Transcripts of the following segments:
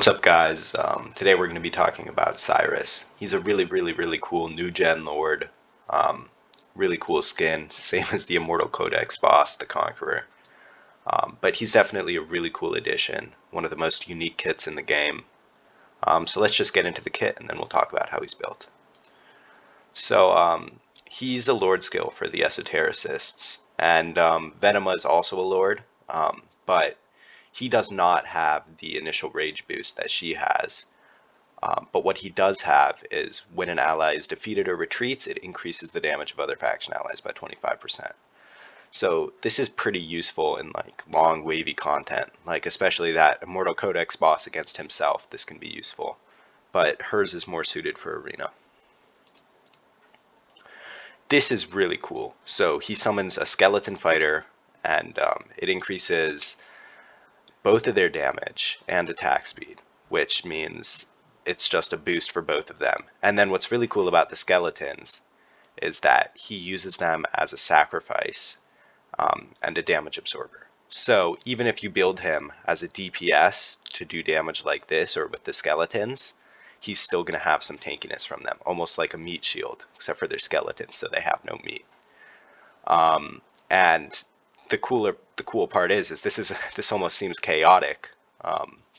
What's up, guys? Today we're going to be talking about Cyrus. He's a really cool new gen lord. Um, really cool skin, same as the Immortal Codex boss, the Conqueror. But he's definitely a really cool addition, one of the most unique kits in the game. So let's just get into the kit and then we'll talk about how he's built. So he's a lord skill for the esotericists, and Venema is also a lord, but he does not have the initial rage boost that she has. But what he does have is when an ally is defeated or retreats, it increases the damage of other faction allies by 25%. So this is pretty useful in like long wavy content, like especially that Immortal Codex boss against himself. This can be useful, but hers is more suited for arena. This is really cool. So he summons a skeleton fighter, and it increases both of their damage and attack speed, which means it's just a boost for both of them. And then what's really cool about the skeletons is that he uses them as a sacrifice and a damage absorber. So even if you build him as a DPS to do damage like this or with the skeletons, he's still going to have some tankiness from them, almost like a meat shield, except for their skeletons, so they have no meat. And the cool part is this almost seems chaotic,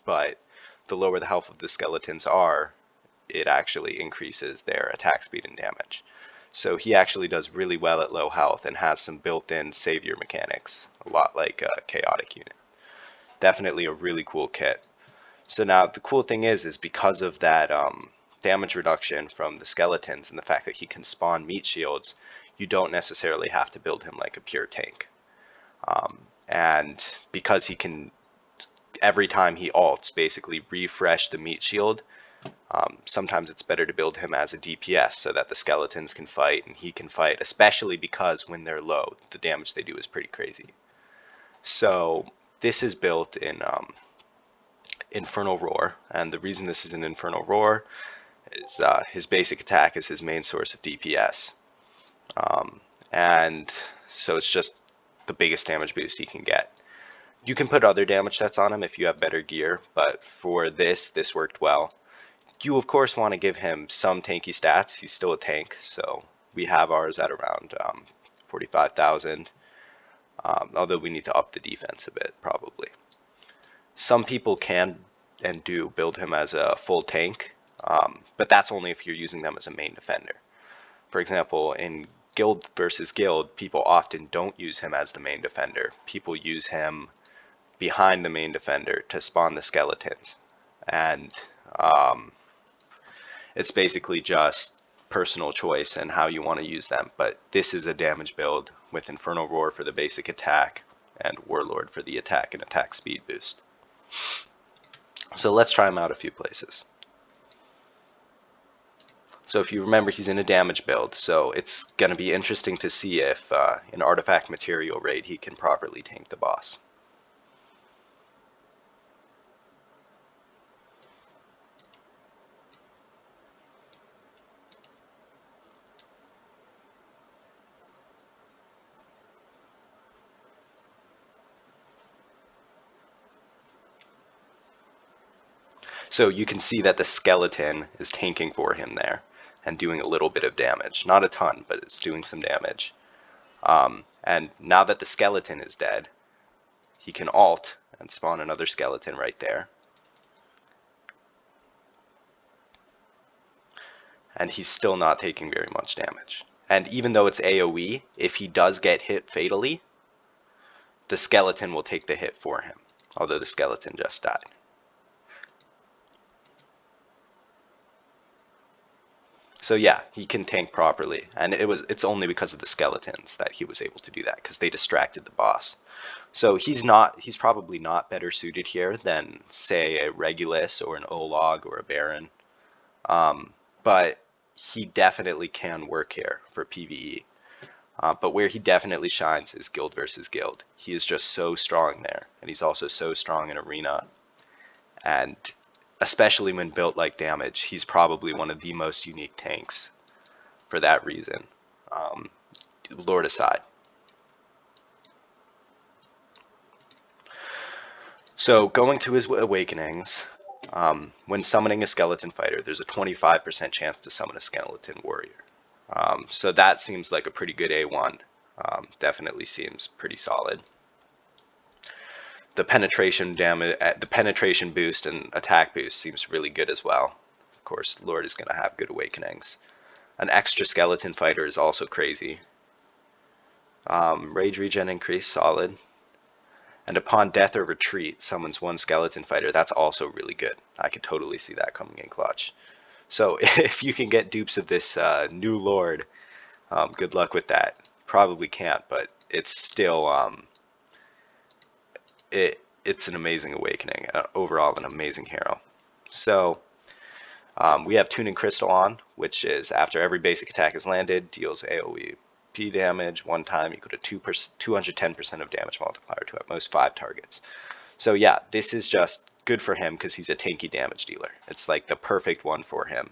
but the lower the health of the skeletons are, it actually increases their attack speed and damage. So he actually does really well at low health and has some built-in savior mechanics, a lot like a chaotic unit. Definitely a really cool kit. So now the cool thing is because of that damage reduction from the skeletons and the fact that he can spawn meat shields, you don't necessarily have to build him like a pure tank. And because he can, every time he ults, basically refresh the meat shield, sometimes it's better to build him as a DPS so that the skeletons can fight and he can fight, especially because when they're low, the damage they do is pretty crazy. So this is built in Infernal Roar, and the reason this is an Infernal Roar is his basic attack is his main source of DPS. And so it's just the biggest damage boost he can get. You can put other damage stats on him if you have better gear, but for this worked well. You of course want to give him some tanky stats. He's still a tank, so we have ours at around 45,000, although we need to up the defense a bit probably. Some people can and do build him as a full tank, but that's only if you're using them as a main defender. For example, in guild versus guild, people often don't use him as the main defender. People use him behind the main defender to spawn the skeletons, and it's basically just personal choice and how you want to use them. But this is a damage build with Infernal Roar for the basic attack and Warlord for the attack and attack speed boost. So let's try him out a few places. So if you remember, he's in a damage build, so it's going to be interesting to see if in Artifact Material Raid he can properly tank the boss. So you can see that the skeleton is tanking for him there and doing a little bit of damage. Not a ton, but it's doing some damage. And now that the skeleton is dead, he can ult and spawn another skeleton right there. And he's still not taking very much damage. And even though it's AoE, if he does get hit fatally, the skeleton will take the hit for him, although the skeleton just died. So yeah, he can tank properly, and it's only because of the skeletons that he was able to do that, because they distracted the boss. So he's probably not better suited here than, say, a Regulus or an Olog or a Baron, but he definitely can work here for PvE. But where he definitely shines is guild versus guild. He is just so strong there, and he's also so strong in arena, and especially when built like damage, he's probably one of the most unique tanks for that reason, Lord aside. So going to his awakenings, When summoning a skeleton fighter, there's a 25% chance to summon a skeleton warrior. So that seems like a pretty good A1. Definitely seems pretty solid. The penetration damage, the penetration boost and attack boost seems really good as well. Of course, Lord is going to have good awakenings. An extra skeleton fighter is also crazy. Rage regen increase, solid. And upon death or retreat, summons one skeleton fighter. That's also really good. I could totally see that coming in clutch. So if you can get dupes of this new Lord, good luck with that. Probably can't, but it's still it's an amazing awakening. Overall, an amazing hero. So we have Tuning Crystal on, which is after every basic attack is landed, deals AoE P damage one time equal to 210% of damage multiplier to at most 5 targets. So yeah, this is just good for him because he's a tanky damage dealer. It's like the perfect one for him,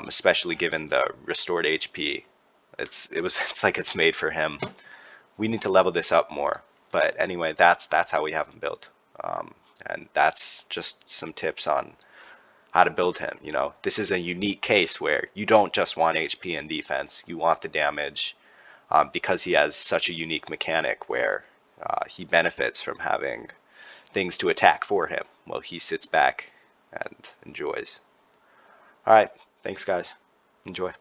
especially given the restored HP. It's like it's made for him. We need to level this up more. But anyway, that's how we have him built. And that's just some tips on how to build him. You know, this is a unique case where you don't just want HP and defense. You want the damage because he has such a unique mechanic where he benefits from having things to attack for him while he sits back and enjoys. All right, thanks guys. Enjoy.